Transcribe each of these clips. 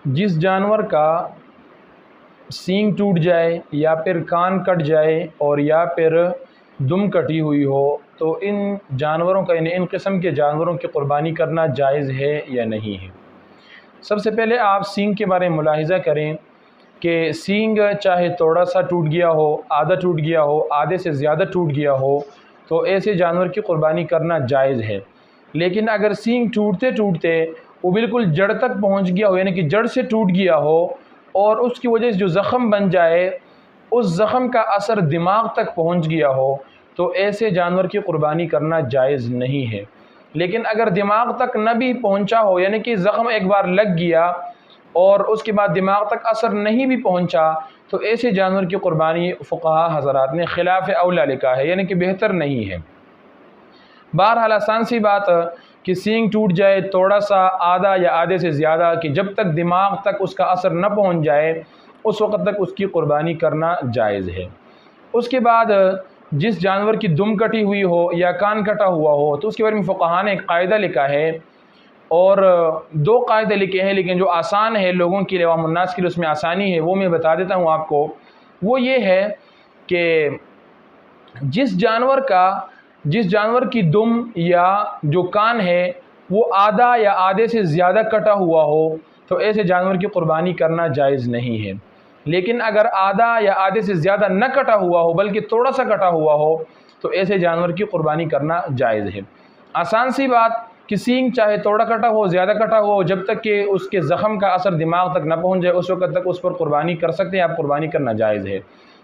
جس جانور کا سینگ ٹوٹ جائے یا پھر کان کٹ جائے اور یا پھر دم کٹی ہوئی ہو تو ان جانوروں کا ان قسم کے جانوروں کی قربانی کرنا جائز ہے یا نہیں ہے۔ سب سے پہلے آپ سینگ کے بارے میں ملاحظہ کریں کہ سینگ چاہے تھوڑا سا ٹوٹ گیا ہو، آدھا ٹوٹ گیا ہو، آدھے سے زیادہ ٹوٹ گیا ہو تو ایسے جانور کی قربانی کرنا جائز ہے۔ لیکن اگر سینگ ٹوٹتے ٹوٹتے وہ بالکل جڑ تک پہنچ گیا ہو، یعنی کہ جڑ سے ٹوٹ گیا ہو اور اس کی وجہ سے جو زخم بن جائے اس زخم کا اثر دماغ تک پہنچ گیا ہو تو ایسے جانور کی قربانی کرنا جائز نہیں ہے۔ لیکن اگر دماغ تک نہ بھی پہنچا ہو، یعنی کہ زخم ایک بار لگ گیا اور اس کے بعد دماغ تک اثر نہیں بھی پہنچا تو ایسے جانور کی قربانی فقہا حضرات نے خلاف اولا لکھا ہے، یعنی کہ بہتر نہیں ہے۔ بہرحال آسان سی بات کہ سینگ ٹوٹ جائے تھوڑا سا، آدھا یا آدھے سے زیادہ، کہ جب تک دماغ تک اس کا اثر نہ پہنچ جائے اس وقت تک اس کی قربانی کرنا جائز ہے۔ اس کے بعد جس جانور کی دم کٹی ہوئی ہو یا کان کٹا ہوا ہو تو اس کے بارے میں فقہا نے ایک قاعدہ لکھا ہے، اور دو قاعدے لکھے ہیں لیکن جو آسان ہے لوگوں کے لیے، عوام الناس کے لیے اس میں آسانی ہے، وہ میں بتا دیتا ہوں آپ کو۔ وہ یہ ہے کہ جس جانور کی دم یا جو کان ہے وہ آدھا یا آدھے سے زیادہ کٹا ہوا ہو تو ایسے جانور کی قربانی کرنا جائز نہیں ہے۔ لیکن اگر آدھا یا آدھے سے زیادہ نہ کٹا ہوا ہو بلکہ تھوڑا سا کٹا ہوا ہو تو ایسے جانور کی قربانی کرنا جائز ہے۔ آسان سی بات کہ سینگ چاہے تھوڑا کٹا ہو، زیادہ کٹا ہو، جب تک کہ اس کے زخم کا اثر دماغ تک نہ پہنچ جائے اس وقت تک اس پر قربانی کر سکتے ہیں آپ، قربانی کرنا جائز ہے۔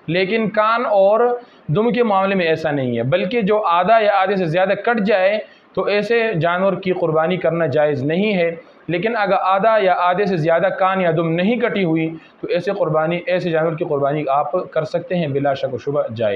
لیکن کان اور دم کے معاملے میں ایسا نہیں ہے، بلکہ جو آدھا یا آدھے سے زیادہ کٹ جائے تو ایسے جانور کی قربانی کرنا جائز نہیں ہے۔ لیکن اگر آدھا یا آدھے سے زیادہ کان یا دم نہیں کٹی ہوئی تو ایسے جانور کی قربانی آپ کر سکتے ہیں، بلا شک و شبہ جائز۔